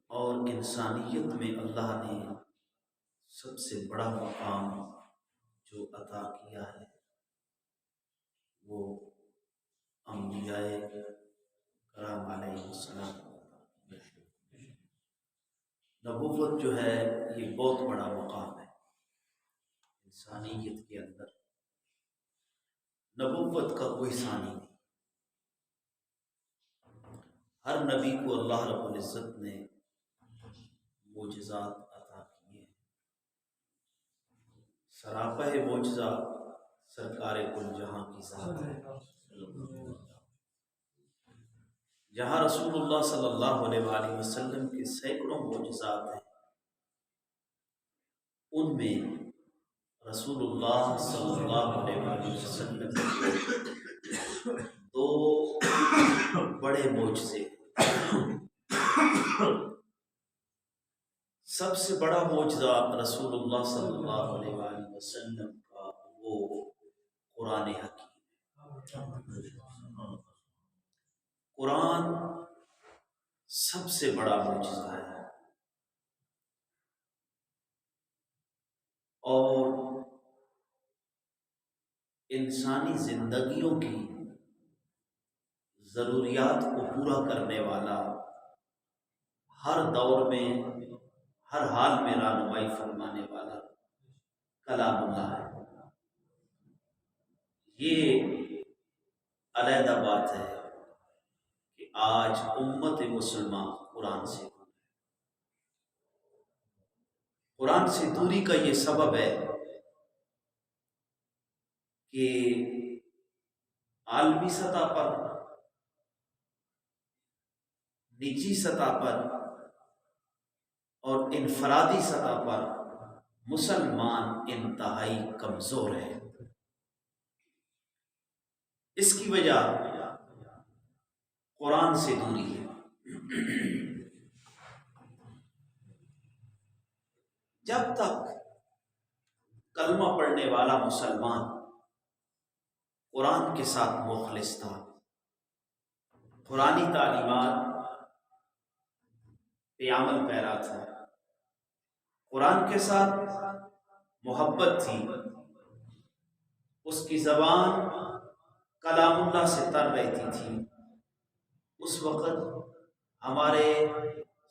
اور انسانیت میں اللہ نے سب سے بڑا مقام جو عطا کیا ہے وہ انبیاء کرام علیہ السلام کو عطا کیا۔ نبوت جو ہے یہ بہت بڑا مقام ہے انسانیت کے اندر۔ نبوت کا کوئی ثانی نہیں، ہر نبی کو اللہ رب العزت نے معجزات عطا کیے ہیں۔ سراپہ معجزہ سرکار کل جہاں کی ذات ہے، جہاں رسول اللہ صلی اللہ علیہ وآلہ وسلم کے سینکڑوں معجزات ہیں، ان میں رسول اللہ صلی اللہ علیہ وآلہ وسلم کے دو بڑے معجزے، سب سے بڑا معجزہ رسول اللہ صلی اللہ علیہ وآلہ وسلم کا وہ قرآن حکیم ہے۔ قرآن سب سے بڑا معجزہ ہے، اور انسانی زندگیوں کی ضروریات کو پورا کرنے والا، ہر دور میں ہر حال میں رہنمائی فرمانے والا کلام اللہ ہے۔ یہ علیحدہ بات ہے کہ آج امت مسلمہ قرآن سے دوری کا یہ سبب ہے کہ عالمی سطح پر، نجی سطح پر اور انفرادی سطح پر مسلمان انتہائی کمزور ہے۔ اس کی وجہ قرآن سے دوری ہے۔ جب تک کلمہ پڑھنے والا مسلمان قرآن کے ساتھ مخلص تھا، قرآنی تعلیمات پہ عمل پیرا تھا، قرآن کے ساتھ محبت تھی، اس کی زبان کلام اللہ سے تر رہتی تھی، اس وقت ہمارے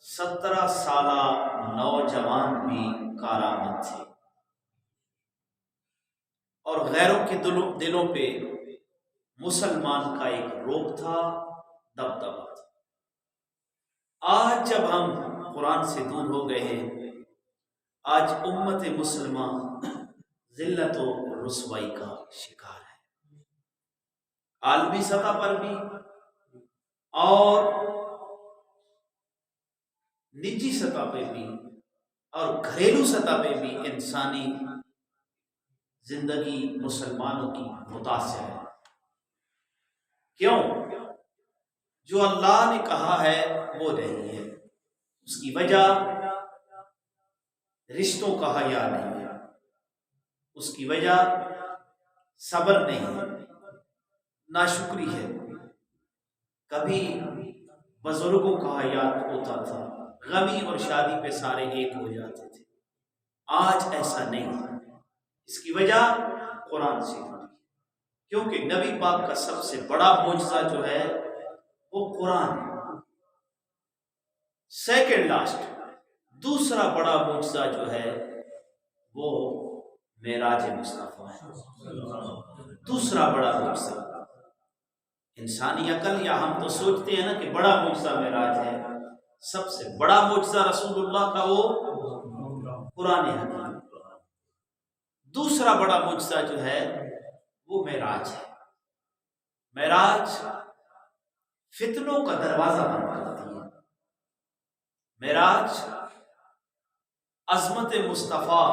17 سالہ نوجوان بھی کارآمد تھے، اور غیروں کے دلوں پہ مسلمان کا ایک روب تھا، دبدبہ تھا۔ آج جب ہم قرآن سے دور ہو گئے ہیں، آج امت مسلمہ ذلت و رسوائی کا شکار ہے، عالمی سطح پر بھی اور نجی سطح پہ بھی اور گھریلو سطح پہ بھی انسانی زندگی مسلمانوں کی متاثر ہے۔ کیوں؟ جو اللہ نے کہا ہے وہ نہیں ہے، اس کی وجہ رشتوں کا حیا نہیں ہے، اس کی وجہ صبر نہیں ہے، ناشکری ہے۔ کبھی بزرگوں کا حیا ہوتا تھا، غمی اور شادی پہ سارے ایک ہو جاتے تھے، آج ایسا نہیں ہے۔ اس کی وجہ قرآن سے ہے، کیونکہ نبی پاک کا سب سے بڑا معجزہ جو ہے وہ قرآن ہے۔ سیکنڈ لاسٹ دوسرا بڑا معجزہ جو ہے وہ معراج مصطفیٰ ہے، دوسرا بڑا معجزہ۔ انسانی عقل یا ہم تو سوچتے ہیں نا کہ بڑا معجزہ معراج ہے، سب سے بڑا معجزہ رسول اللہ کا وہ قرآن حکیم۔ دوسرا بڑا معجزہ جو ہے وہ معراج ہے۔ معراج فتنوں کا دروازہ بند کرتی ہے، معراج عظمت مصطفیٰ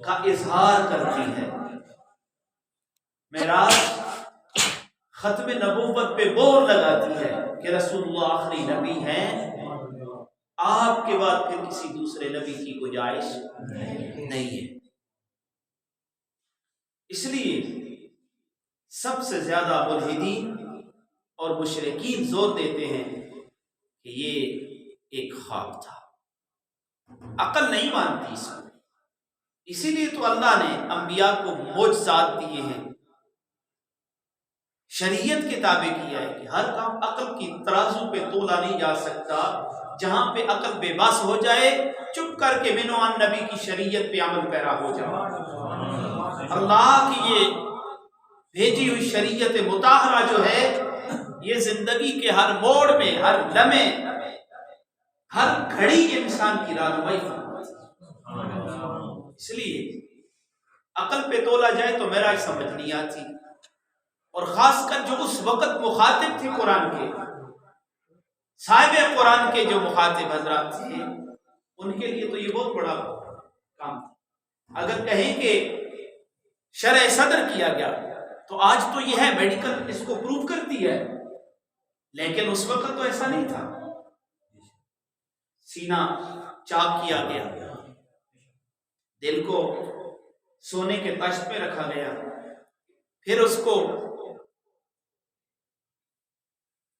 کا اظہار کرتی ہے، معراج ختم نبوت پہ مہر لگاتی ہے کہ رسول اللہ آخری نبی ہیں، آپ کے بعد پھر کسی دوسرے نبی کی گنجائش نہیں ہے۔ اس لیے سب سے زیادہ ملحدین اور مشرکین زور دیتے ہیں کہ یہ ایک خواب تھا، عقل نہیں مانتی اس کو، اسی لیے تو اللہ نے انبیاء کو معجزات دیے ہیں، شریعت کے تابع کیا ہے کہ ہر کام عقل کی ترازو پہ تولا نہیں جا سکتا، جہاں پہ عقل بے بس ہو جائے چپ کر کے منوان نبی کی شریعت پہ عمل پیرا ہو جائے۔ اللہ کی یہ بھیجی ہوئی شریعت مطہرہ جو ہے یہ زندگی کے ہر موڑ میں، ہر لمحے، ہر گھڑی انسان کی رہنمائی فرماتی ہے۔ اس لیے عقل پہ تولا جائے تو معراج سمجھ نہیں آتی، اور خاص کر جو اس وقت مخاطب تھے قرآن کے، صاحب قرآن کے جو مخاطب حضرات تھے، ان کے لیے تو یہ بہت بڑا کام تھا۔ اگر کہیں کہ شرح صدر کیا گیا تو آج تو یہ ہے، میڈیکل اس کو پروف کرتی ہے، لیکن اس وقت تو ایسا نہیں تھا۔ سینہ چاک کیا گیا، دل کو سونے کے تشت پہ رکھا گیا، پھر اس کو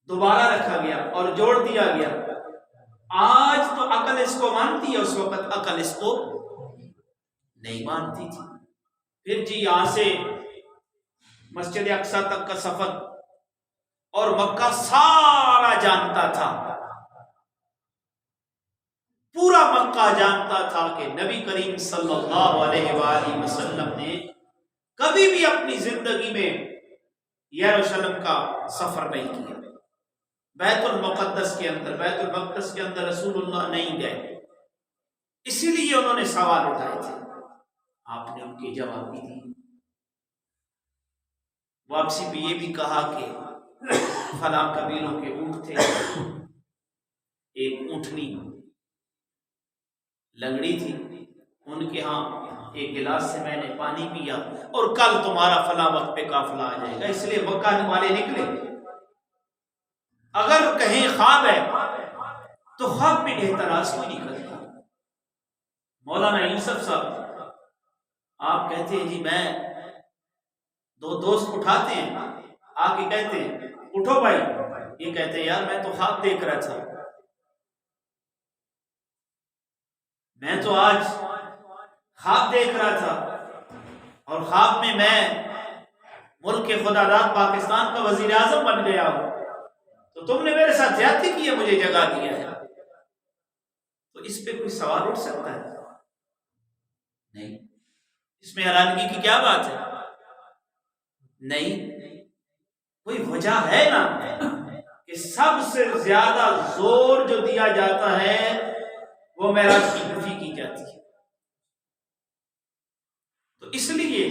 دوبارہ رکھا گیا اور جوڑ دیا گیا۔ آج تو عقل اس کو مانتی ہے، اس وقت عقل اس کو نہیں مانتی تھی۔ پھر جی یہاں سے مسجد اقصی تک کا سفر، اور مکہ سارا جانتا تھا، پورا مکہ جانتا تھا کہ نبی کریم صلی اللہ علیہ وآلہ وسلم نے کبھی بھی اپنی زندگی میں یروشلم کا سفر نہیں کیا، بیت المقدس کے اندر رسول اللہ نہیں گئے، اسی لیے انہوں نے سوال اٹھائے تھے، آپ نے ان کے جواب بھی دی۔ واپسی پہ یہ بھی کہا کہ فلاں قبیلوں کے اونٹ تھے، ایک اونٹنی لنگڑی تھی، ان کے ہاں ایک گلاس سے میں نے پانی پیا، اور کل تمہارا فلاں وقت پہ قافلہ آ جائے گا، اس لیے مکہ والے نکلے۔ اگر کہیں خواب ہے تو خواب پہ اعتراض کوئی نہیں کرتا۔ مولانا یوسف صاحب آپ کہتے ہیں جی میں دو دوست اٹھاتے ہیں، آ کے کہتے ہیں اٹھو بھائی، یہ کہتے ہیں یار میں تو خواب دیکھ رہا تھا، میں تو آج خواب دیکھ رہا تھا، اور خواب میں ملک خدا داد پاکستان کا وزیر اعظم بن گیا ہوں، تو تم نے میرے ساتھ زیادتی کی ہے، مجھے جگہ دیا ہے۔ تو اس پہ کوئی سوال اٹھ سکتا ہے؟ نہیں۔ اس میں حیرانگی کی کیا بات ہے؟ نہیں، کوئی وجہ ہے نا کہ سب سے زیادہ زور جو دیا جاتا ہے وہ معراج کی نفی کی جاتی ہے۔ تو اس لیے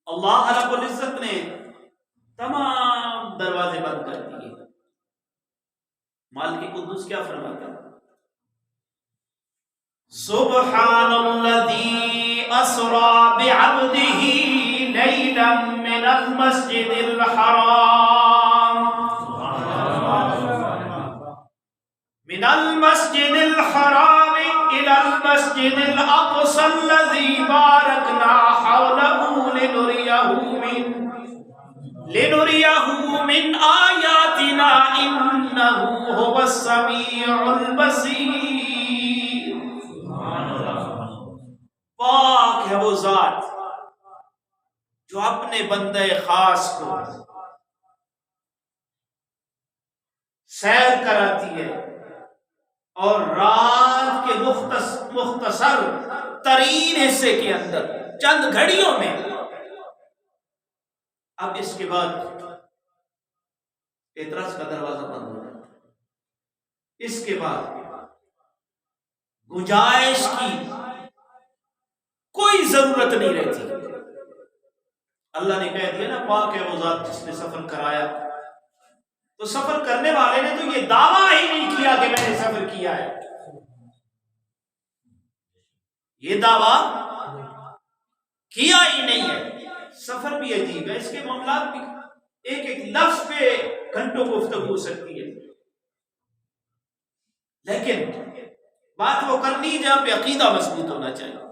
اللہ رب العزت نے تمام دروازے بند کر دیے۔ مالک قدوس کیا فرماتا ہے؟ سبحان الذی اسری بعبدہ لیلا من المسجد الحرام الى المسجد الاقصى الذي باركنا حوله لنريه من آياتنا إنه هو السميع البصير۔ پاک ہے وہ ذات جو اپنے بندے خاص کو سیر کراتی ہے، اور رات کے مختصر ترین حصے کے اندر چند گھڑیوں میں۔ اب اس کے بعد اعتراض کا دروازہ بند ہو جاتا ہے، اس کے بعد گنجائش کی کوئی ضرورت نہیں رہتی۔ اللہ نے کہہ دیا نا پاک ہے وہ ذات جس نے سفر کرایا، تو سفر کرنے والے نے تو یہ دعویٰ ہی نہیں کیا کہ میں نے سفر کیا ہے، یہ دعویٰ کیا ہی نہیں ہے۔ سفر بھی عجیب ہے، اس کے معاملات بھی ایک ایک لفظ پہ گھنٹوں گفتگو ہو سکتی ہے، لیکن بات وہ کرنی جہاں پہ عقیدہ مضبوط ہونا چاہیے۔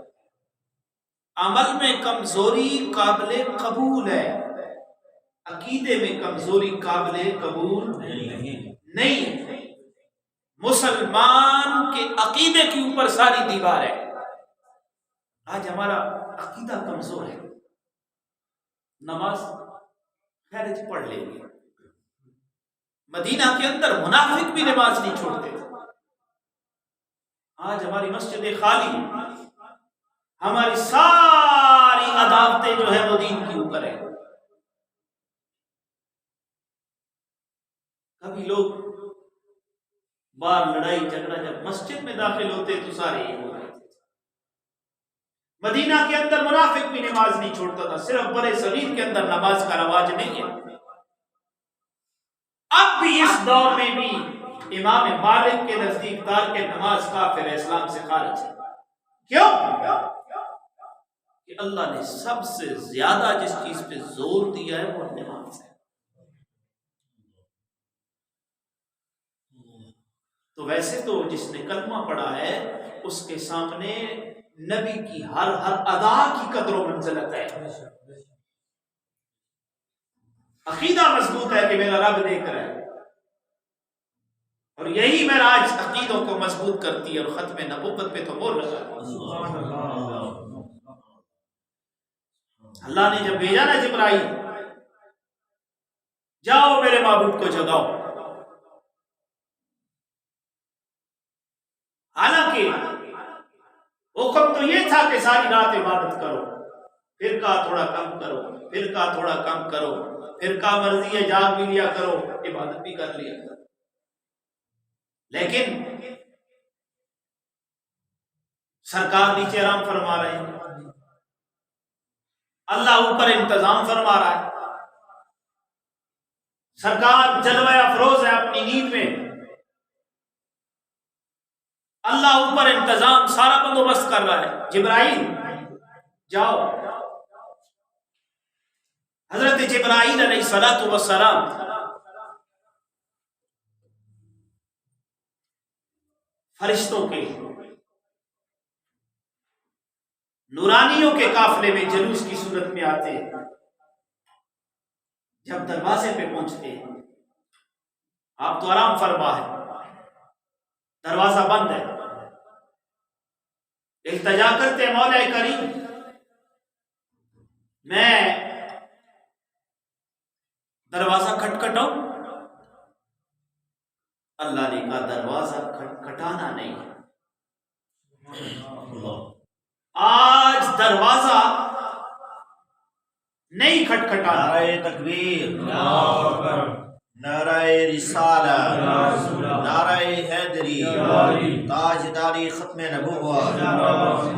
عمل میں کمزوری قابل قبول ہے، عقیدے میں کمزوری قابل قبول نہیں۔ عقیدے کے اوپر ساری دیوار ہے. آج ہمارا عقیدہ کمزور ہے. نماز خیر جی پڑھ لیں گے. مدینہ کے اندر منافق بھی نماز نہیں چھوڑتے. آج ہماری مسجدیں خالی، ہماری ساری عداوتیں جو ہے وہ دین کے اوپر ہے. کبھی لوگ باہر لڑائی جھگڑا، جب مسجد میں داخل ہوتے تو سارے ایک ہو رہے تھے. مدینہ کے اندر منافق بھی نماز نہیں چھوڑتا تھا. صرف بڑے صغیر کے اندر نماز کا رواج نہیں ہے. اب بھی اس دور میں بھی امام مالک کے نزدیک تارک نماز کافر ہے، اسلام سے خارج ہے. کیوں؟ کہ اللہ نے سب سے زیادہ جس چیز پہ زور دیا ہے وہ نماز ہے. تو ویسے تو جس نے کلمہ پڑھا ہے اس کے سامنے نبی کی ہر ادا کی قدر و منزلت ہے. عقیدہ مضبوط ہے کہ میرا رب دیکھ رہا ہے، اور یہی معراج عقیدوں کو مضبوط کرتی ہے. اور ختم نبوت پہ تو بول رہا ہے اللہ نے جب بھیجا نا جبرائیل، جاؤ میرے معبود کو جگاؤ. حالانکہ حکم تو یہ تھا کہ ساری رات عبادت کرو، پھر کہا تھوڑا کم کرو، پھر کہا تھوڑا کم کرو، پھر کہا مرضی ہے جاگ بھی لیا کرو، عبادت بھی کر لیا کرو. لیکن سرکار نیچے آرام فرما رہے ہیں، اللہ اوپر انتظام فرما رہا ہے. سرکار جلوہ افروز ہے اپنی نیند میں، اللہ اوپر انتظام سارا بندوبست کر رہا ہے. جبرائیل جاؤ. حضرت جبرائیل علیہ الصلوۃ والسلام فرشتوں کے نورانیوں کے قافلے میں جلوس کی صورت میں آتے ہیں. جب دروازے پہ پہنچتے ہیں، آپ تو آرام فرما ہے، دروازہ بند ہے. التجا کرتے مولا کریم میں دروازہ کھٹکھٹاؤں. اللہ نے کہا دروازہ کھٹکھٹانا نہیں، آج دروازہ نہیں کھٹکھٹانا. نعرہ تکبیر، نعرہ رسالہ، نعرہ حیدری، تاجداری ختم نبوت،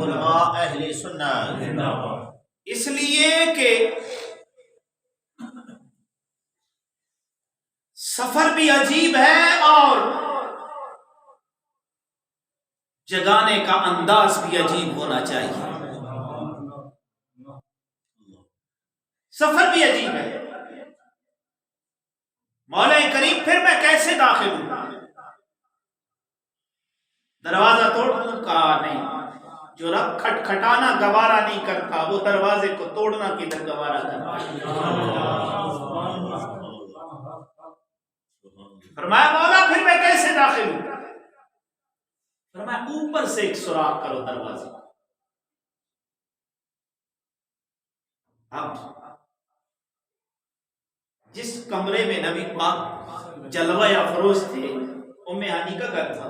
علماء اہل سنت. اس لیے کہ سفر بھی عجیب ہے اور جگانے کا انداز بھی عجیب ہونا چاہیے. سفر بھی عجیب ہے. مولا کریم پھر میں کیسے داخل ہوں؟ دروازہ توڑ دوں؟ کہا نہیں. جو رب کھٹکھٹانا گوارا نہیں کرتا وہ دروازے کو توڑنا کدھر گوارا کرتا. فرمایا مولا پھر میں کیسے داخل ہوں؟ فرمایا اوپر سے ایک سوراخ کرو دروازے. اب جس کمرے میں نبی پاک جلوہ افروز تھے، ام ہانی کا گھر تھا،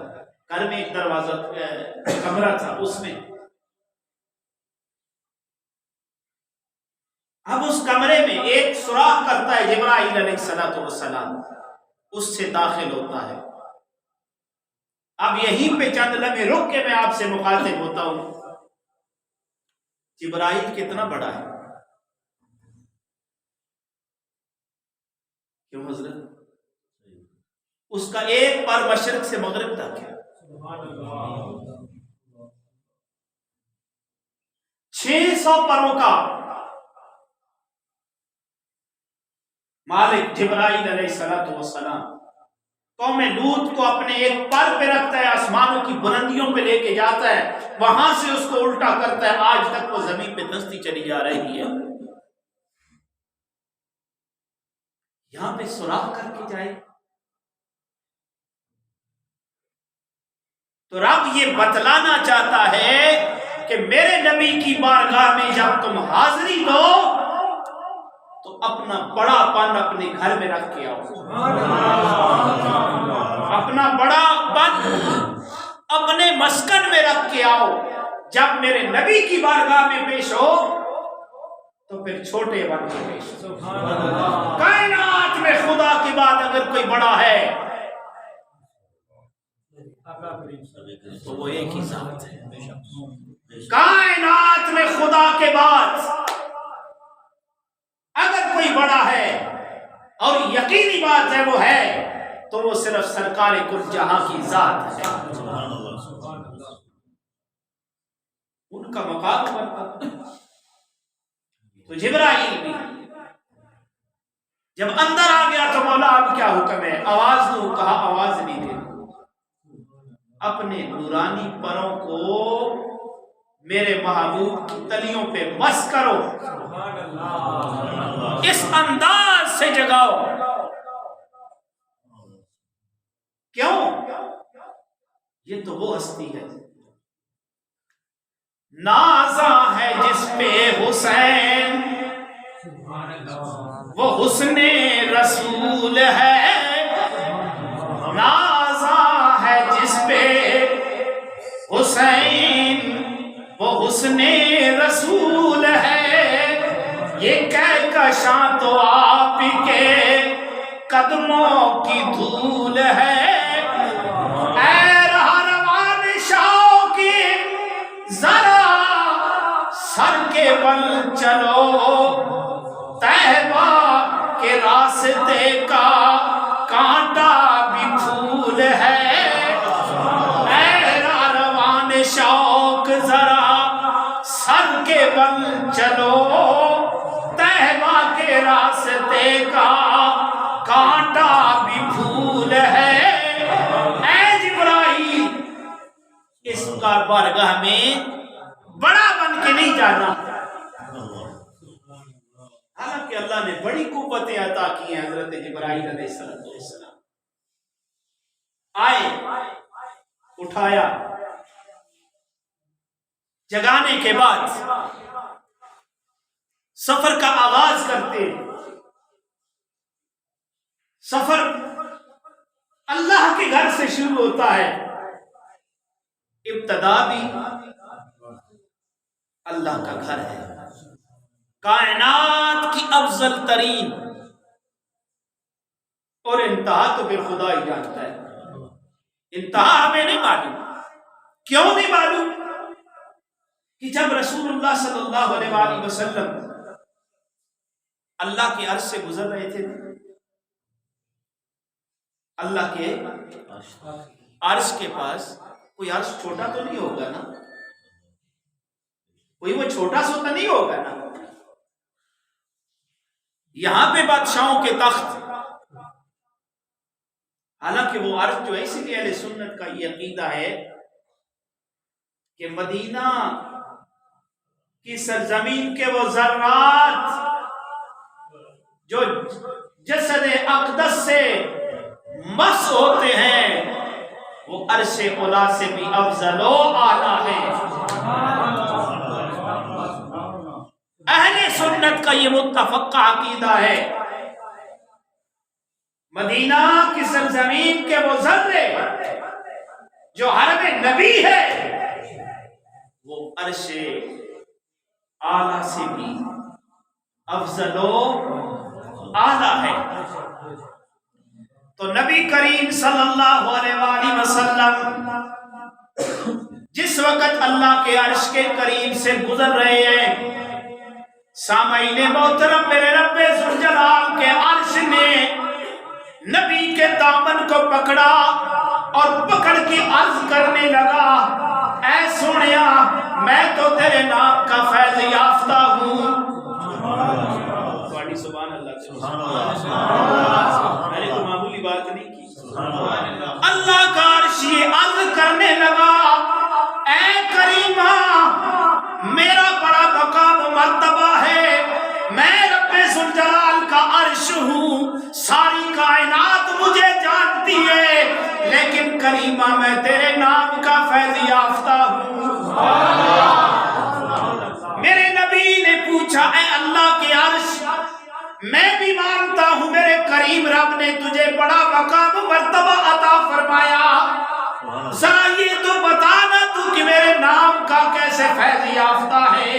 گھر میں ایک دروازہ کمرہ تھا، اس میں اب اس کمرے میں ایک سوراخ کرتا ہے جبرائیل علیہ الصلوۃ والسلام، اس سے داخل ہوتا ہے. اب یہیں پہ چند لمحے رک کے میں آپ سے مخاطب ہوتا ہوں. جبرائیل کتنا بڑا ہے کیوں حضرت؟ اس کا ایک پر مشرق سے مغرب تک ہے. 600 پروں کا مالک جبرائیل علیہ الصلوۃ والسلام قوم لوط کو اپنے ایک پر پہ رکھتا ہے، آسمانوں کی بلندیوں پہ لے کے جاتا ہے، وہاں سے اس کو الٹا کرتا ہے، آج تک وہ زمین پہ دھنستی چلی جا رہی ہے. یہاں پہ سوراخ کر کے جائے تو رب یہ بتلانا چاہتا ہے کہ میرے نبی کی بارگاہ میں جب تم حاضری دو تو اپنا بڑا پن اپنے گھر میں رکھ کے آؤ، اپنا بڑا پن اپنے مسکن میں رکھ کے آؤ۔ جب میرے نبی کی بارگاہ میں پیش ہو تو پھر چھوٹے بن کے پیش ہو۔ کائنات میں خدا کے بعد اگر کوئی بڑا ہے تو وہ ایک ہی ذات ہے۔ کائنات میں خدا کے بعد اگر کوئی بڑا ہے اور یقینی بات ہے وہ ہے تو وہ صرف سرکار کل جہاں کی ذات ہے۔ ان کا مقام بڑھتا۔ تو جبرائیل بھی جب اندر آ گیا تو مولا اب کیا حکم ہے؟ آواز دو، کہا آواز نہیں دے، اپنے نورانی پروں کو میرے محبوب کی تلیوں پہ مس کرو، اس انداز سے جگاؤ۔ کیوں؟ یہ تو وہ ہستی ہے، نازا ہے جس پہ حسین، وہ حسن رسول ہے، نازا ہے جس پہ حسین، وہ حسن رسول ہے، یہ کہکشاں تو آپ کے قدموں کی دھول ہے، اے رہروان شوق ذرا سر کے بل چلو، طیبہ کے راستے کا کانٹا بھی پھول ہے، اے رہروان شوق ذرا سر کے بل چلو، طیبہ کے راستے کا کانٹا بھی پھول ہے، اے جبرائیل اس کا بارگاہ میں بڑا بن کے نہیں جانا۔ حالانکہ اللہ نے بڑی قوتیں عطا کی ہیں حضرت جبرائیل علیہ السلام، آئے، اٹھایا، جگانے کے بعد سفر کا آغاز کرتے، سفر اللہ کے گھر سے شروع ہوتا ہے، ابتدا بھی اللہ کا گھر ہے، کائنات کی افضل ترین، اور انتہا تو پھر خدا ہی جانتا ہے۔ انتہا ہمیں نہیں معلوم، کیوں نہیں معلوم؟ کہ جب رسول اللہ صلی اللہ علیہ وآلہ وسلم اللہ کے عرش سے گزر رہے تھے، اللہ کے عرش کے پاس کوئی عرش چھوٹا تو نہیں ہوگا نا، کوئی وہ چھوٹا سا تو نہیں ہوگا نا، یہاں پہ بادشاہوں کے تخت، حالانکہ وہ عرش جو ہے، اسی لیے اہل سنت کا یہ عقیدہ ہے کہ مدینہ کی سرزمین کے وہ ذرات جو جسد اقدس سے مس ہوتے ہیں وہ عرش اولا سے بھی افضل و اعلیٰ ہے۔ اہل سنت کا یہ متفقہ عقیدہ ہے، مدینہ کی سرزمین کے وہ ذرے جو حرم نبی ہے وہ عرش اعلیٰ سے بھی افضل و اعلیٰ ہے۔ تو نبی کریم صلی اللہ علیہ وآلہ وسلم جس وقت اللہ کے عرش کے قریب سے گزر رہے ہیں، سامعین محترم، میرے رب ذوالجلال کے عرش نے نبی کے دامن کو پکڑا اور پکڑ کے عرض کرنے لگا، اے سونیا میں تو تیرے نام کا فیض یافتہ ہوں۔ سبحان اللہ، میں نے تو معمولی بات نہیں کی۔ اللہ کا عرش یہ عرض کرنے لگا، اے کریمہ میرا بڑا مقام و مرتبہ ہے، میں رب ذوالجلال کا عرش ہوں، ساری کائنات مجھے جانتی ہے، لیکن کریمہ میں تیرے نام کا فیض یافتہ ہوں۔ میرے نبی نے پوچھا اے اللہ کے عرش، میں بھی مانتا ہوں میرے کریم رب نے تجھے بڑا مقام و مرتبہ عطا فرمایا، ذرا یہ تو بتانا تو کہ میرے نام کا کیسے فیض یافتہ ہے،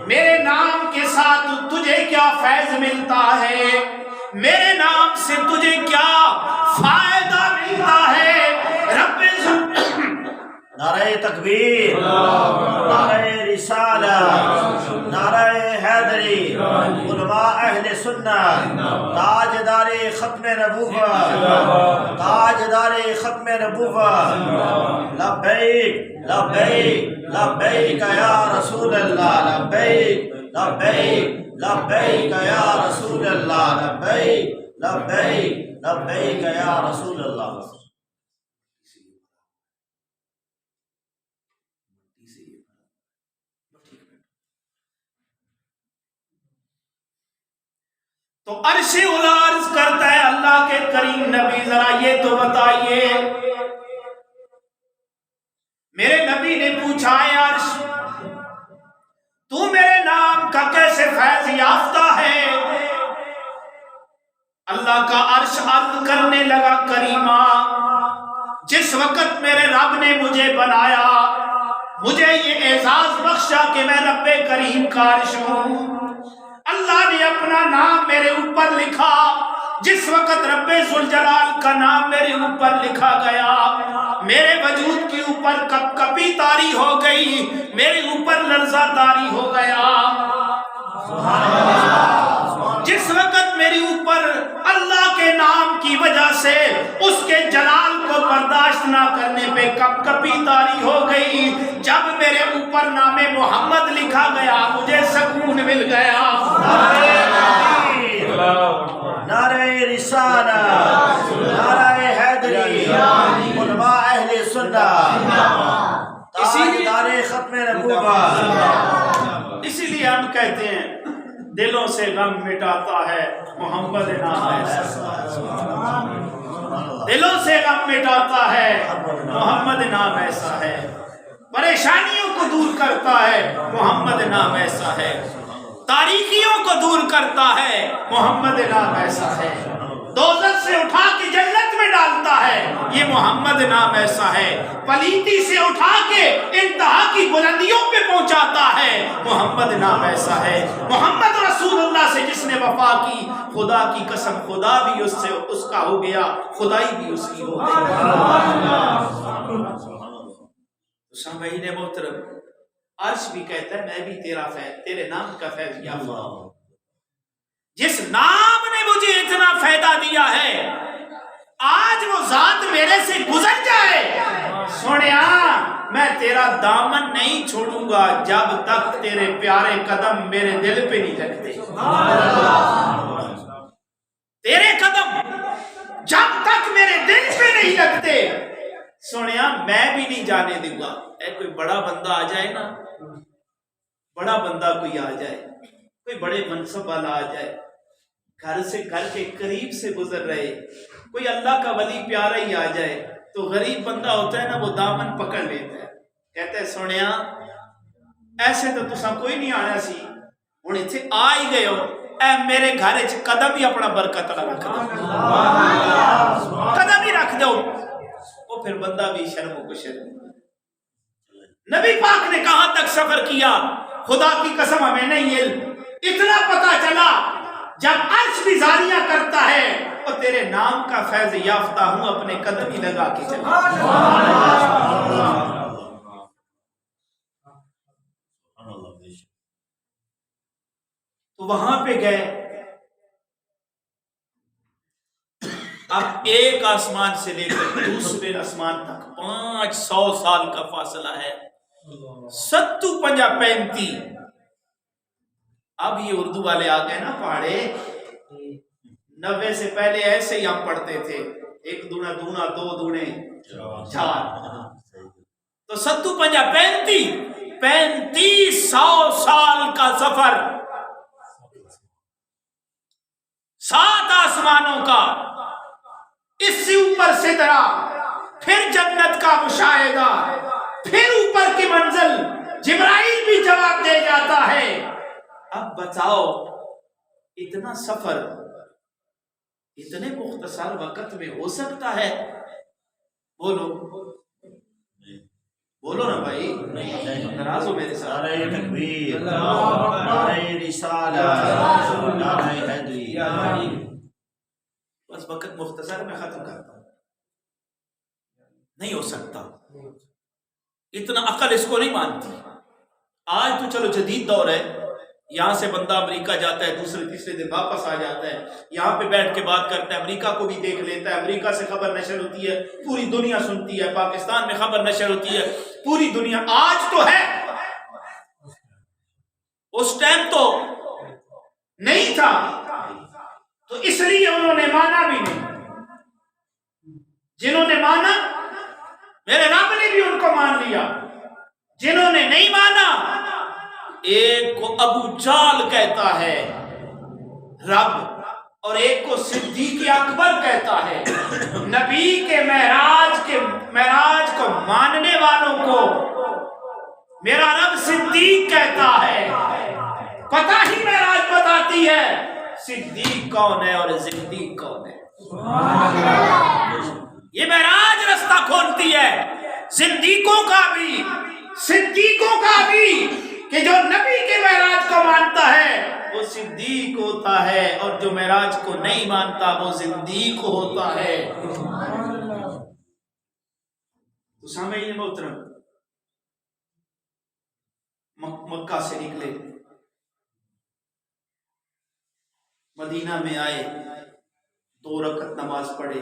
میرے نام کے ساتھ تجھے کیا فیض ملتا ہے، میرے نام سے تجھے کیا فائدہ ملتا ہے۔ رب نعرہ تکبیر، نعرہ رسالت، نعرہ حیدری، علماء اہل سنت، تاجدار ختم نبوت، تاجدار ختم نبوت، لبیک لبیک لبیک یا رسول اللہ، لبیک لبیک لبیک یا رسول اللہ، لبیک لبیک لبیک یا رسول اللہ۔ تو عرش اولا عرض کرتا ہے اللہ کے کریم نبی ذرا یہ تو بتائیے، میرے نبی نے پوچھا ہے عرش تو میرے نام کا کیسے فیض یافتہ ہے؟ اللہ کا عرش عرض کرنے لگا کریمہ جس وقت میرے رب نے مجھے بنایا، مجھے یہ اعزاز بخشا کہ میں رب کریم کا عرش ہوں، اللہ نے اپنا نام میرے اوپر لکھا، جس وقت رب ذوالجلال کا نام میرے اوپر لکھا گیا میرے وجود کے اوپر کپ کپی طاری ہو گئی، میرے اوپر لرزہ طاری ہو گیا، جس وقت میرے اوپر اللہ کے نام کی وجہ سے اس کے جلال کو برداشت نہ کرنے پہ کپ کپی طاری ہو گئی، جب میرے اوپر نام محمد لکھا گیا مجھے سکون مل گیا۔ نعرہ رسالت، نعرہ حیدری، علماء اہل سنت، تاجدار ختم نبوت۔ اسی لیے ہم کہتے ہیں دلوں سے غم مٹاتا ہے محمد نام ایسا، دلوں سے غم مٹاتا ہے محمد نام ایسا ہے، پریشانیوں کو دور کرتا ہے محمد نام ایسا ہے، تاریکیوں کو دور کرتا ہے محمد نام ایسا ہے، دوزخ سے اٹھا کے جنت میں ڈالتا ہے یہ محمد نام ایسا ہے، پلیتی سے اٹھا کے انتہا کی بلندیوں پہ پہنچاتا ہے محمد نام ایسا ہے۔ محمد رسول اللہ سے جس نے وفا کی خدا کی قسم خدا بھی اس سے اس کا ہو گیا، خدائی بھی اس کی ہو گئی۔ سامعین محترم، عرش بھی کہتا ہے میں بھی تیرا فیض، تیرے نام کا فیض یافتہ ہوں، جس نام نے مجھے اتنا فائدہ دیا ہے آج وہ ذات میرے سے گزر جائے سونیا میں تیرا دامن نہیں چھوڑوں گا جب تک تیرے پیارے قدم میرے دل پہ نہیں لگتے، تیرے قدم جب تک میرے دل پہ نہیں لگتے سونیا میں بھی نہیں جانے دوں گا۔ اے کوئی بڑا بندہ آ جائے نا، بڑا بندہ کوئی آ جائے، کوئی بڑے منصب والا آ جائے، گھر سے گھر کے قریب سے گزر رہے، کوئی اللہ کا ولی پیارا ہی آ جائے تو غریب بندہ ہوتا ہے نا وہ دامن پکڑ لیتا ہے، کہتا ہے سونیا ایسے تو تساں کوئی نہیں آیا سی ہن ایتھے آ ہی گئے ہو، اے میرے گھر وچ قدم ہی اپنا برکت والا رکھ دو، قدم ہی رکھ دو، وہ پھر بندہ بھی شرم و شرم۔ نبی پاک نے کہاں تک سفر کیا خدا کی قسم ہمیں نہیں علم، اتنا پتا چلا جب عرش بھی زاریاں کرتا ہے اور تیرے نام کا فیض یافتہ ہوں اپنے قدم ہی لگا کے چلا۔ تو وہاں پہ گئے، اب ایک آسمان سے لے کر دوسرے آسمان تک 500 سال کا فاصلہ ہے، 7 5 35۔ اب یہ اردو والے آ گئے نا پہاڑے، 90 سے پہلے ایسے ہی ہم پڑھتے تھے 1 دونا دونا 2 دونے 4، تو 7 5 3500 سال کا سفر، 7 آسمانوں کا اس سے اوپر سدرا، پھر جنت کا مشاہدہ، پھر اوپر کی منزل، جبرائیل بھی جواب دے جاتا ہے۔ اب بتاؤ اتنا سفر اتنے مختصر وقت میں ہو سکتا ہے؟ بولو بولو نا بھائی، ناراض ہو میرے ساتھ؟ نعرہ تکبیر، نعرہ رسالہ، نعرہ حیدری۔ بس وقت مختصر میں ختم کرتا ہوں، نہیں ہو سکتا، اتنا عقل اس کو نہیں مانتی۔ آج تو چلو جدید دور ہے، یہاں سے بندہ امریکہ جاتا ہے، دوسرے تیسرے دن واپس آ جاتا ہے، یہاں پہ بیٹھ کے بات کرتا ہے، امریکہ کو بھی دیکھ لیتا ہے، امریکہ سے خبر نشر ہوتی ہے، پوری دنیا سنتی ہے، پاکستان میں خبر نشر ہوتی ہے، پوری دنیا۔ آج تو ہے، اس ٹائم تو نہیں تھا، تو اس لیے انہوں نے مانا بھی نہیں۔ جنہوں نے مانا، میرے رب نے بھی ان کو مان لیا، جنہوں نے نہیں مانا، ایک کو ابو جال کہتا ہے رب، اور ایک کو صدیق اکبر کہتا ہے۔ نبی کے معراج کو ماننے والوں کو میرا رب صدیق کہتا ہے۔ پتہ ہی معراج بتاتی ہے صدیق کون ہے اور زندیق کون ہے۔ یہ معراج رستہ کھولتی ہے زندیقوں کا بھی، صدیقوں کا بھی، کہ جو نبی کے معراج کو مانتا ہے وہ صدیق ہوتا ہے، اور جو معراج کو نہیں مانتا وہ زندیق ہوتا ہے۔ تو سامعین محترم، مکہ سے نکلے، مدینہ میں آئے، 2 رکعت نماز پڑھے،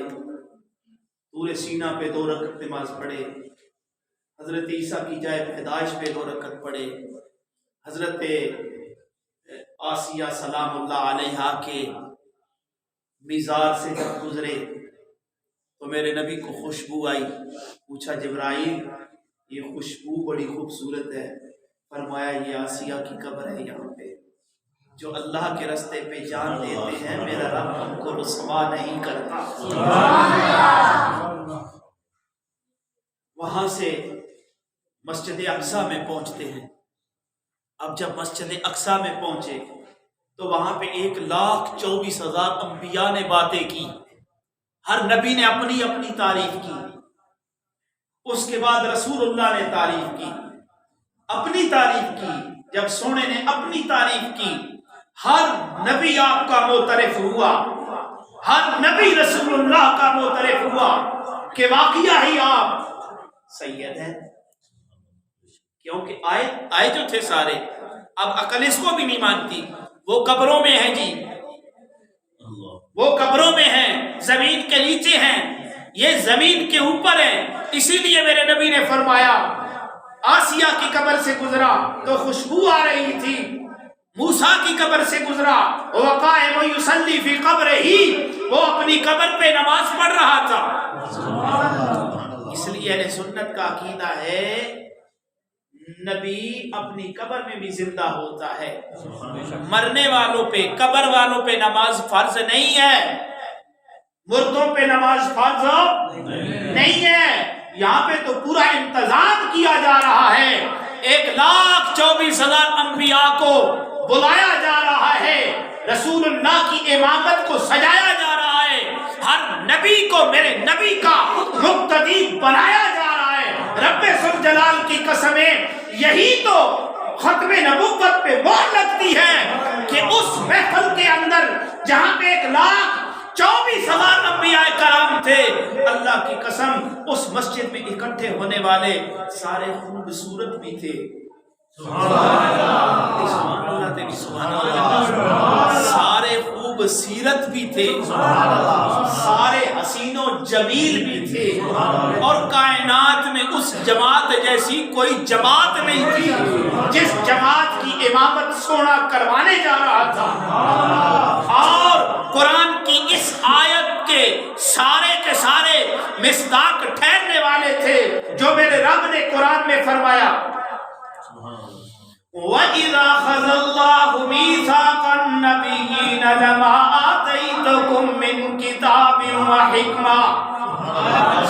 طور سینا پہ 2 رکعت نماز پڑھے، حضرت عیسیٰ کی جائے پیدائش پہ 2 رکعت پڑھے، حضرت آسیہ سلام اللہ علیہا کے مزار سے جب گزرے تو میرے نبی کو خوشبو آئی، پوچھا جبرائیل یہ خوشبو بڑی خوبصورت ہے، فرمایا یہ آسیہ کی قبر ہے، یہاں پہ جو اللہ کے راستے پہ جان دیتے ہیں میرا رب ان کو رسوا نہیں کرتا۔ وہاں سے مسجد اقصیٰ میں پہنچتے ہیں۔ اب جب مسجد اقصیٰ میں پہنچے تو وہاں پہ 1,24,000 انبیاء نے باتیں کی، ہر نبی نے اپنی اپنی تعریف کی۔ اس کے بعد رسول اللہ نے تعریف کی، اپنی تعریف کی۔ جب سونے نے اپنی تعریف کی، ہر نبی آپ کا معترف ہوا، ہر نبی رسول اللہ کا معترف ہوا کہ واقعہ ہی آپ سید ہیں، کیونکہ آئے جو تھے سارے۔ اب عقل اس کو بھی نہیں مانتی، وہ قبروں میں ہیں جی، وہ قبروں میں ہیں، زمین کے نیچے ہیں، یہ زمین کے اوپر ہیں۔ اسی لیے میرے نبی نے فرمایا آسیہ کی قبر سے گزرا تو خوشبو آ رہی تھی، موسیٰ کی قبر سے گزرا وقائم یصلی فی قبرہ، وہ اپنی قبر پہ نماز پڑھ رہا تھا۔ اس لیے اہل سنت کا عقیدہ ہے نبی اپنی قبر میں بھی زندہ ہوتا ہے۔ مرنے والوں پہ، قبر والوں پہ نماز فرض نہیں ہے، مردوں پہ نماز فرض نہیں ہے۔ یہاں پہ تو پورا انتظام کیا جا رہا ہے، 1,24,000 انبیاء کو بلایا جا رہا ہے، رسول اللہ کی امامت کو سجایا جا رہا ہے، ہر نبی کو میرے نبی کا مقتدی بنایا جا رہا ہے۔ رب ذوالجلال کی قسمیں، یہی تو ختم نبوت پہ مہر لگتی ہے کہ اس محفل کے اندر جہاں پہ 1,24,000 انبیاء کرام تھے، اللہ کی قسم اس مسجد میں اکٹھے ہونے والے سارے خوبصورت بھی تھے، سبحان اللہ، سبحان اللہ، سارے خوب سیرت بھی تھے، سارے حسین و جمیل بھی تھے، اور کائنات میں اس جماعت جیسی کوئی جماعت نہیں تھی جس جماعت کی امامت سونا کروانے جا رہا تھا۔ اور قرآن کی اس آیت کے سارے مصداق ٹھہرنے والے تھے جو میرے رب نے قرآن میں فرمایا وَإِذَا أَخَذَ اللَّهُ مِيثَاقَ النَّبِيِّينَ لَمَا آتَيْتُكُم مِّن كِتَابٍ وحکمہ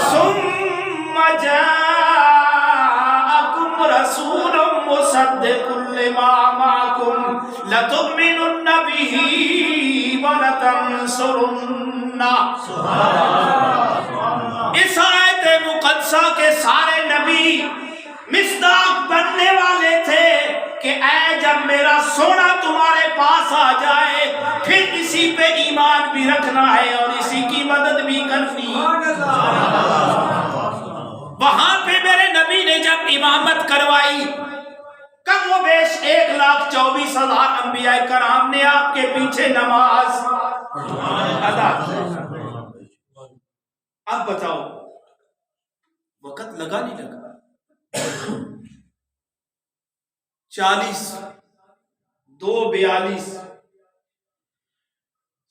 ثم جاءکم رسول مصدق لما معکم لتؤمنن به ولتنصرن. اس آیت مقدسہ کے سارے نبی مصداق بننے والے تھے کہ اے جب میرا سونا تمہارے پاس آ جائے پھر اسی پہ ایمان بھی رکھنا ہے اور اسی کی مدد بھی کرنی. وہاں پہ میرے نبی نے جب امامت کروائی کم و بیش 1,24,000 انبیاء کرام نے آپ کے پیچھے نماز ادا کی. اب بتاؤ وقت لگا نہیں لگا؟ 40 2 42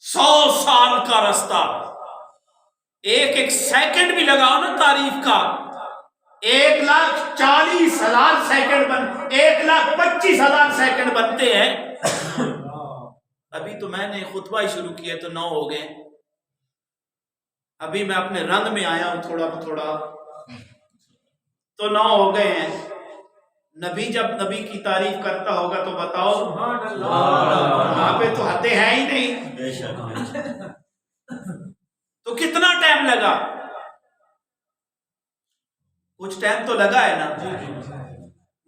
100 سال کا رستہ. ایک سیکنڈ بھی لگاؤ نا تعریف کا. 1,40,000 سیکنڈ 1,25,000 سیکنڈ بنتے ہیں. ابھی تو میں نے خطبہ ہی شروع کیا تو 9 ہو گئے. ابھی میں اپنے رنگ میں آیا ہوں تھوڑا تو 9 ہو گئے ہیں. نبی جب نبی کی تعریف کرتا ہوگا تو بتاؤ وہاں پہ تو حدیں ہیں ہی نہیں. تو کتنا ٹائم لگا؟ کچھ ٹائم تو لگا ہے نا.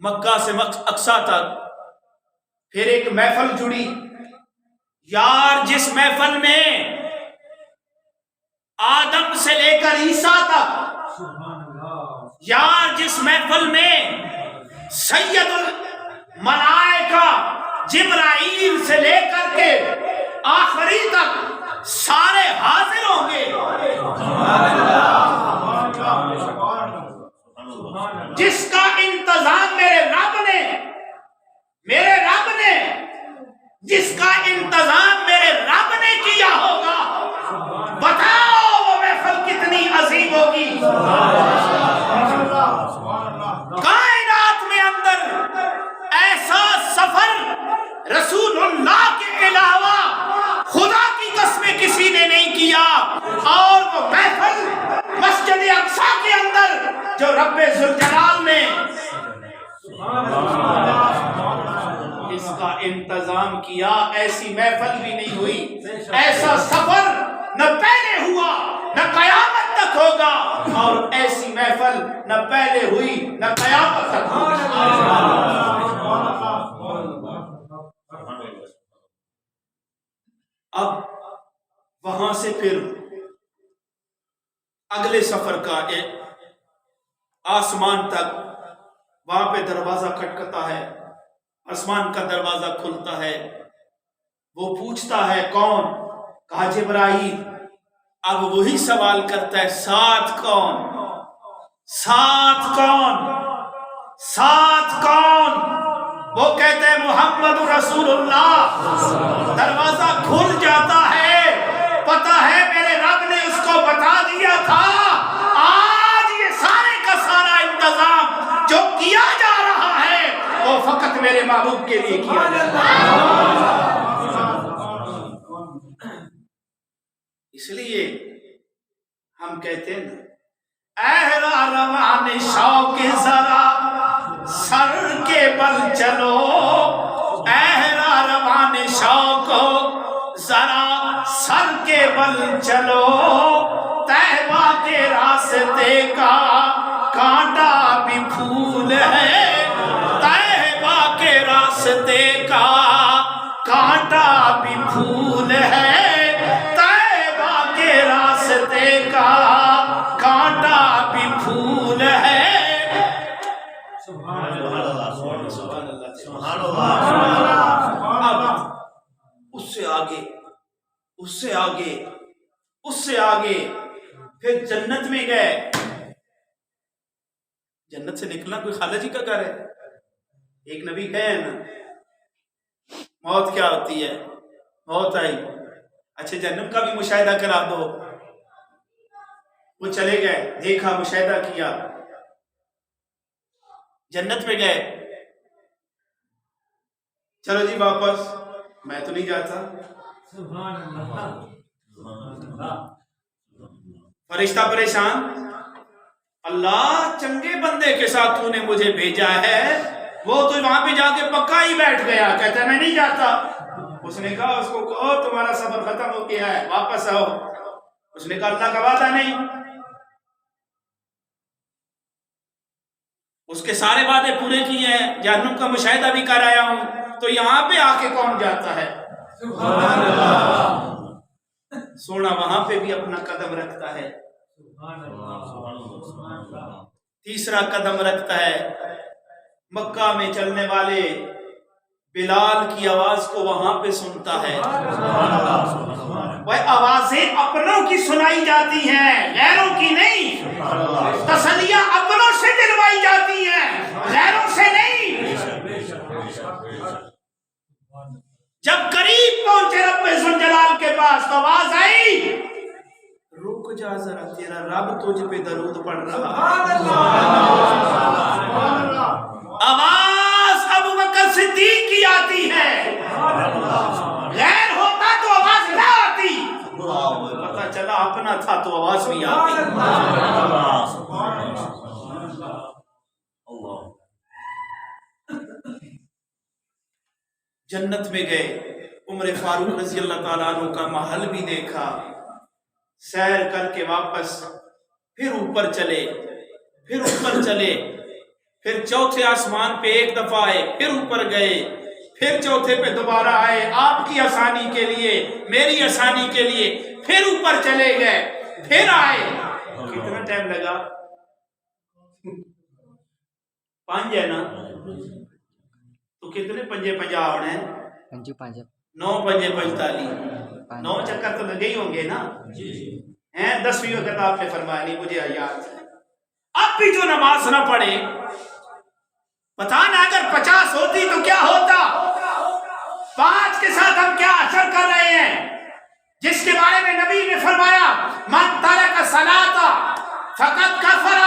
مکہ سے اقصیٰ تک پھر ایک محفل جڑی. یار جس محفل میں آدم سے لے کر عیسیٰ تک، یار جس محفل میں سید الملائکہ جبرائیل سے لے کر کے آخری تک سارے حاضر ہوں گے، جس کا انتظام میرے رب نے جس کا انتظام میرے رب نے کیا ہوگا. بتاؤ وہ محفل کتنی عظیم ہوگی. کائنات میں اندر ایسا سفر رسول اللہ کے علاوہ خدا کی قسمیں کسی نے نہیں کیا. اور وہ محفل مسجد اقصیٰ کے اندر جو رب ذوالجلال نے اس کا انتظام کیا، ایسی محفل بھی نہیں ہوئی. ایسا سفر نہ پہلے ہوا نہ قیامت تک ہوگا، اور ایسی محفل نہ پہلے ہوئی نہ قیامت تک ہوگی. اب وہاں سے پھر اگلے سفر کا آسمان تک، وہاں پہ دروازہ کھٹکتا ہے، آسمان کا دروازہ کھلتا ہے. وہ پوچھتا ہے کون؟ کہا جبرائیل. اب وہی سوال کرتا ہے ساتھ کون؟ وہ کہتے ہیں محمد رسول اللہ. دروازہ کھل جاتا ہے. پتہ ہے میرے رب نے اس کو بتا دیا تھا آج یہ سارے کا سارا انتظام جو کیا جا رہا ہے وہ فقط میرے محبوب کے لیے کیا جاتا ہے. اس لیے ہم کہتے ہیں نا اہرا روان شوق ذرا سر کے بل چلو. اہرا روان شوق ذرا سر کے بل چلو. طیبہ کے راستے کا کانٹا بھی پھول ہے. طیبہ کے راستے کا کانٹا بھی پھول ہے. طیبہ کے راستے کا کانٹا بھی پھول ہے. اس سے آگے پھر جنت میں گئے. جنت سے نکلنا کوئی خالہ جی کا گھر ہے؟ ایک نبی گئے نا، موت کیا ہوتی ہے؟ موت آئی، اچھا جنت کا بھی مشاہدہ کرا دو. وہ چلے گئے، دیکھا، مشاہدہ کیا، جنت میں گئے. چلو جی واپس، میں تو نہیں جاتا. فرشتہ پریشان، اللہ چنگے بندے کے ساتھ تو نے مجھے بھیجا ہے، وہ تو وہاں پہ جا کے پکا ہی بیٹھ گیا، کہتا ہے میں نہیں جاتا۔ اس نے کہا اس کو کہو تمہارا سفر ختم ہو گیا ہے، واپس آؤ۔ اس نے کہا اللہ کا وعدہ نہیں، اس کے سارے وعدے پورے کیے ہیں، جہنم کا مشاہدہ بھی کر آیا ہوں، تو یہاں پہ آ کے کون جاتا ہے؟ سبحان اللہ۔ سونا وہاں پہ بھی اپنا قدم رکھتا ہے، تیسرا قدم رکھتا ہے مکہ میں چلنے والے بلال کی آواز کو وہاں پہ سنتا ہے۔ وہ آوازیں اپنوں کی سنائی جاتی ہیں، غیروں کی نہیں، تسلیاں اپنوں سے دلوائی جاتی ہیں، غیروں سے نہیں۔ جب قریب پہنچے رب ذوالجلال کے پاس تو آواز آئی، رک جا ذرا، تیرا رب تجھ پہ درود پڑھ رہا ہے۔ آواز ابو بکر صدیق کی آتی ہے، غیر ہوتا تو آواز نہ آتی، پتہ چلا اپنا تھا تو آواز بھی آتی۔ جنت میں گئے، عمر فاروق رضی اللہ تعالیٰ عنہ کا محل بھی دیکھا، سیر کر کے واپس پھر اوپر چلے، پھر چوتھے آسمان پہ ایک دفعہ آئے، پھر اوپر گئے، پھر چوتھے پہ دوبارہ آئے، آپ کی آسانی کے لیے، میری آسانی کے لیے، پھر اوپر چلے گئے، پھر آئے۔ کتنا ٹائم لگا؟ 5 ہے نا، تو کتنے پنجے 50 ہونے ہیں؟ 9 پنجے 45، 9 چکر تو لگے ہی ہوں گے نا؟ 10ویں وقت آپ نے فرمایا نہیں مجھے یاد ہے۔ اب بھی جو نماز نہ پڑھے، پتہ نہ اگر 50 ہوتی تو کیا ہوتا؟ 5 کے ساتھ ہم کیا اثر کر رہے ہیں، جس کے بارے میں نبی نے فرمایا من ترک الصلاۃ فقد کفر،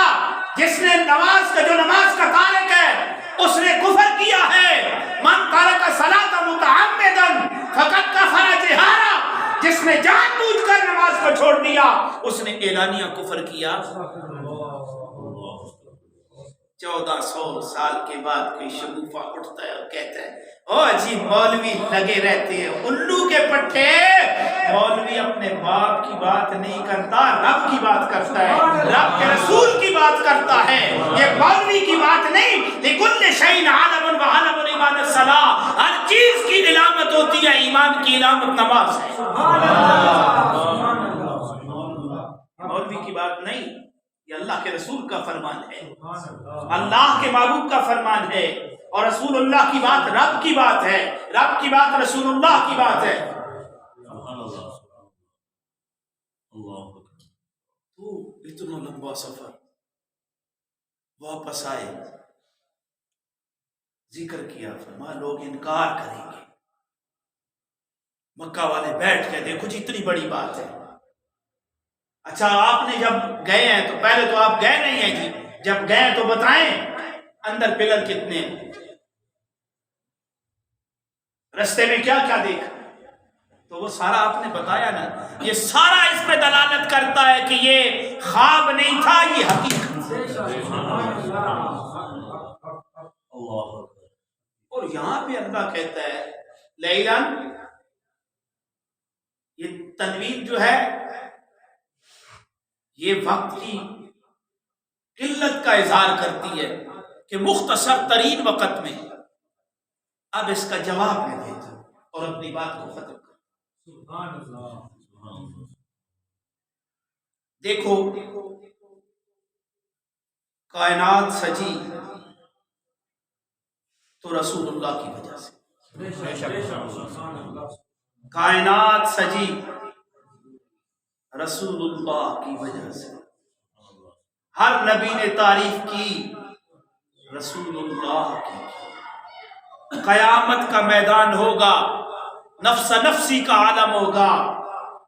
جس نے نماز کا تارک ہے اس نے کفر کیا ہے۔ من ترک الصلاۃ متعمدا فقد کفر جہارا، جس نے جان بوجھ کر نماز کو چھوڑ دیا اس نے اعلانیہ کفر کیا۔ 1400 سال کے بعد کوئی شگوفہ اٹھتا ہے اور کہتا ہے او جی مولوی لگے رہتے ہیں الو کے پٹھے، مولوی اپنے باپ کی بات نہیں کرتا، رب کی بات کرتا ہے، رب کے رسول کی بات کرتا ہے، یہ مولوی کی بات نہیں۔ لکل شیء علم وعلم ایمان الصلاۃ، ہر چیز کی علامت ہوتی ہے، ایمان کی علامت نماز ہے۔ مولوی کی بات نہیں، یہ اللہ کے رسول کا فرمان ہے، اللہ کے محبوب کا فرمان ہے، اور رسول اللہ کی بات رب کی بات ہے، رب کی بات رسول اللہ کی بات ہے۔ تو اتنا لمبا سفر، واپس آئے، ذکر کیا، فرمایا لوگ انکار کریں گے۔ مکہ والے بیٹھ کے دیکھو جی اتنی بڑی بات ہے، اچھا آپ نے جب گئے ہیں تو پہلے تو آپ گئے نہیں ہیں جی، جب گئے تو بتائیں اندر پلر کتنے ہیں، رستے میں کیا کیا دیکھا، تو وہ سارا آپ نے بتایا نا۔ یہ سارا اس پہ دلالت کرتا ہے کہ یہ خواب نہیں تھا، یہ حقیقت ہے۔ اور یہاں پہ اللہ کہتا ہے لیلن، یہ تنوین جو ہے یہ وقت کی قلت کا اظہار کرتی ہے کہ مختصر ترین وقت میں اب اس کا جواب میں دیتا اور اپنی بات کو ختم کر۔ سبحان اللہ۔ دیکھو کائنات سجی تو رسول اللہ کی وجہ سے، کائنات سجی رسول اللہ کی وجہ سے، ہر نبی نے تعریف کی رسول اللہ کی۔ قیامت کا میدان ہوگا، نفس نفسی کا عالم ہوگا،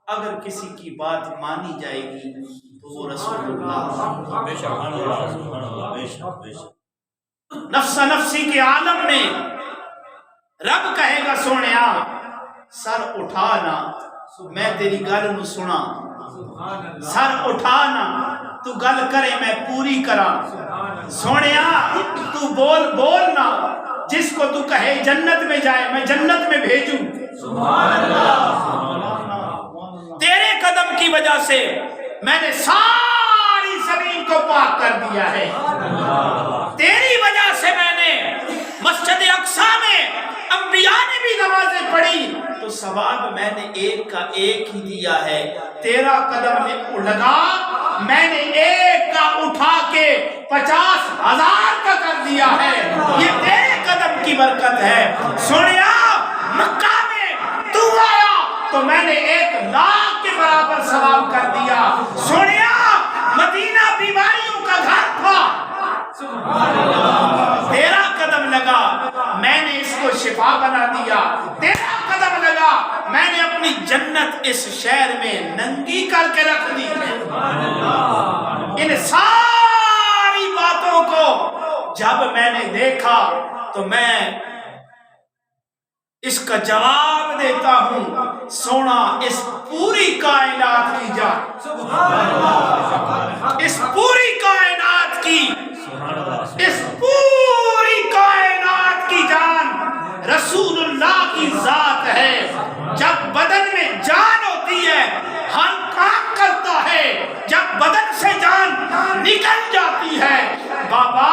اگر کسی کی بات مانی جائے گی تو وہ رسول اللہ۔ نفس نفسی کے عالم میں رب کہے گا سونیا سر اٹھانا میں تیری گل نو سنا، سر اٹھانا تو گل کرے میں پوری کرا، سونیا تو بولنا جس کو تو کہے جنت میں جائے میں جنت میں بھیجوں۔ تیرے قدم کی وجہ سے میں نے ساری زمین کو پاک کر دیا ہے، تیری وجہ سے میں نے مسجد اقصی میں انبیاء نے بھی نمازیں پڑھی تو ثواب میں نے ایک کا ایک ہی دیا ہے، تیرا قدم لگا میں نے ایک کا اٹھا کے 50,000 کا کر دیا ہے، یہ تیرے قدم کی برکت ہے۔ سنیا مکہ میں تو آیا تو میں نے 1,00,000 کے برابر ثواب کر دیا، سنیا مدینہ بیماریوں کا گھر تھا، تیرا قدم لگا میں نے اس کو شفا بنا دیا، تیرا قدم لگا میں نے اپنی جنت اس شہر میں ننگی کر کے رکھ دی ہے۔ ان ساری باتوں کو جب میں نے دیکھا تو میں اس کا جواب دیتا ہوں، سونا اس پوری کائنات کی جان، اس پوری کائنات کی، اس پوری کائنات کی جان رسول اللہ کی ذات ہے۔ جب بدن میں جان ہوتی ہے ہر کام کرتا ہے، جب بدن سے جان نکل جاتی ہے بابا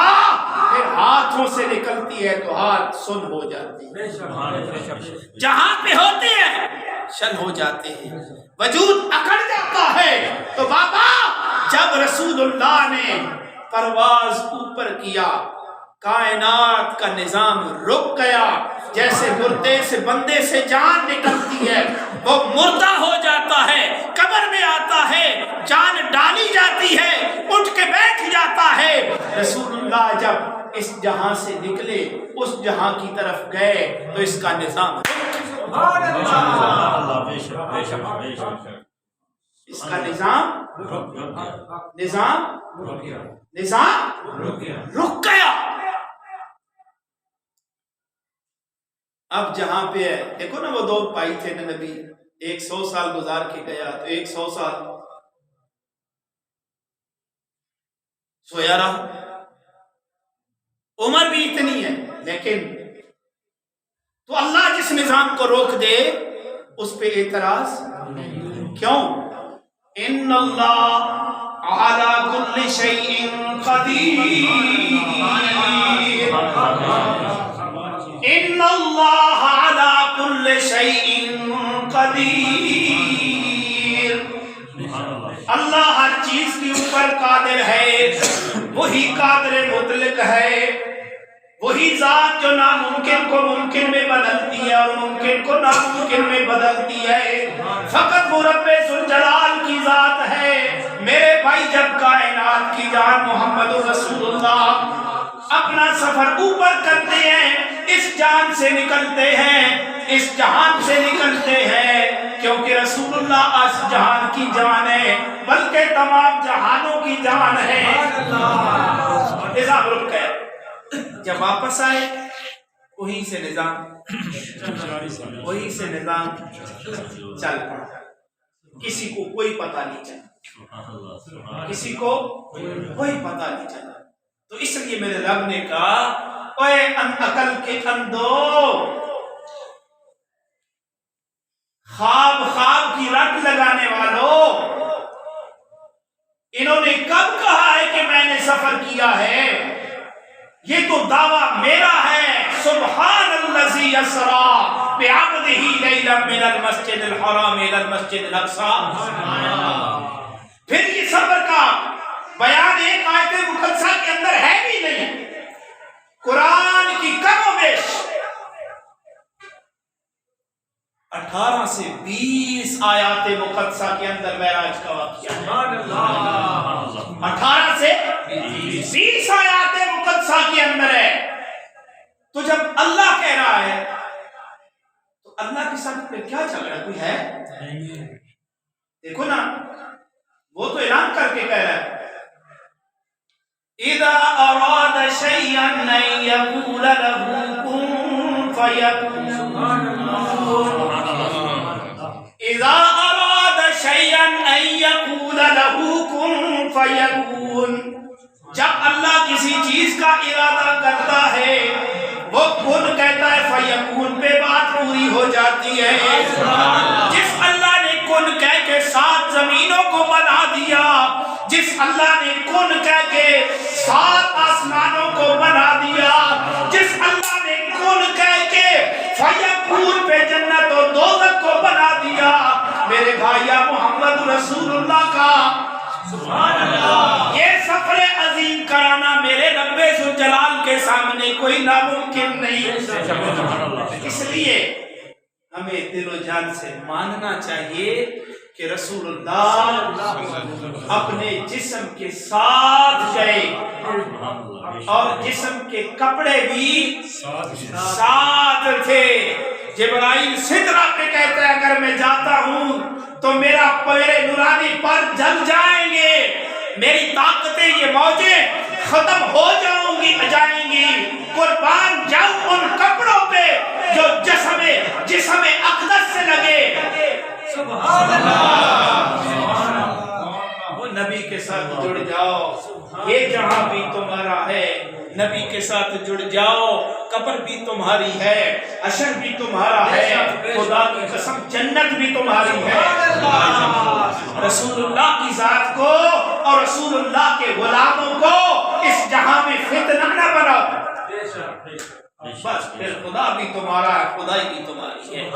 پھر ہاتھوں سے نکلتی ہے تو ہاتھ سن ہو جاتی ہے، جہاں پہ ہوتے ہیں شل ہو جاتے ہیں، وجود اکڑ جاتا ہے۔ تو بابا جب رسول اللہ نے پرواز اوپر کیا کائنات کا نظام رک گیا، جیسے مردے سے بندے سے جان نکلتی ہے، وہ مردہ ہو جاتا ہے، قبر میں آتا ہے، جان ڈالی جاتی ہے، اٹھ کے بیٹھ جاتا ہے۔ رسول اللہ جب اس جہاں سے نکلے اس جہاں کی طرف گئے تو اس کا نظام اس کا نظام رک گیا۔ اب جہاں پہ ہے دیکھو نا، وہ 2 بھائی تھے نا، نبی 100 سال گزار کے گیا تو 100 سال سویا رہا، عمر بھی اتنی ہے، لیکن تو اللہ جس نظام کو روک دے اس پہ اعتراض کیوں؟ ان اللہ علی کل شیء قدیر، ان اللہ علی کل شیء قدیر، اللہ ہر چیز کے اوپر قادر ہے، وہی قادر مطلق ہے، وہی ذات جو ناممکن کو ممکن میں بدلتی ہے اور ممکن کو ناممکن میں بدلتی ہے، فقط وہ رب ذوالجلال کی ذات ہے۔ میرے بھائی جب کائنات کی جان محمد رسول اللہ اپنا سفر اوپر کرتے ہیں، اس جان سے نکلتے ہیں، اس جہان سے نکلتے ہیں، کیونکہ رسول اللہ اس جہان کی جان ہے بلکہ تمام جہانوں کی جان ہے۔ نظام رک گئے، جب واپس آئے وہی سے نظام چل پڑا، کسی کو کوئی پتہ نہیں چلا، کسی کو کوئی پتہ نہیں چلا۔ تو اس لیے میرے رب نے کہا اوے عقل کے اندھو، خواب کی رٹ لگانے والوں، انہوں نے کب کہا ہے کہ میں نے سفر کیا ہے؟ یہ تو دعویٰ میرا ہے، سبحان الذی اسریٰ بعبدہ لیلا من المسجد الحرام الی المسجد الاقصی۔ پھر یہ سفر کا بیان ایک آیت مقدسہ کے اندر ہے بھی نہیں، قرآن کی کم و بیش 18 سے 20 آیات مقدسہ کے اندر معراج کا واقعہ ہے، 18 سے 20 آیات مقدسہ کے اندر ہے۔ تو جب اللہ کہہ رہا ہے تو اللہ کے ساتھ پہ کیا چل رہا ہے؟ کوئی ہے؟ دیکھو نا، وہ تو اعلان کر کے کہہ رہا ہے اذا اراد شيئا ان يقول له كن فيكون، اذا اراد شيئا أن يقول له كن فيكون. جب اللہ کسی چیز کا ارادہ کرتا ہے وہ کن کہتا ہے فیکون پہ بات پوری ہو جاتی ہے. جس اللہ نے کن کہہ کے 7 زمینوں کو بنا دیا، جس اللہ نے کن کہہ کے 7 آسمانوں کو بنا دیا، جس اللہ نے کن کہہ کے فیکون پہ جنت و دوزخ کو بنا دیا، میرے بھائیا محمد رسول اللہ کا سبحان اللہ یہ سفر عظیم کرانا میرے رب ذوالجلال کے سامنے کوئی ناممکن نہیں. اس لیے ہمیں دل و جان سے ماننا چاہیے کہ رسول اللہ اپنے جسم کے ساتھ گئے اور جسم کے کپڑے بھی ساتھ تھے. جبرائیل سدرہ پہ کہتا ہے اگر میں جاتا ہوں تو میرے نورانی پر جل جائیں گے، میری طاقتیں یہ موجیں ختم ہو جائیں گی. قربان جاؤں ان کپڑوں پہ جو جسم اقدس سے لگے. سبحان اللہ. وہ نبی کے ساتھ جڑ جاؤ، یہ جہاں بھی تمہارا ہے نبی کے ساتھ جڑ جاؤ، قبر بھی تمہاری ہے، حشر بھی تمہارا ہے، خدا کی قسم جنت بھی تمہاری ہے. رسول اللہ کی ذات کو اور رسول اللہ کے غلاموں کو اس جہاں میں فتنہ نہ بناؤ، بس پھر خدا بھی تمہارا ہے، خدائی بھی تمہاری ہے.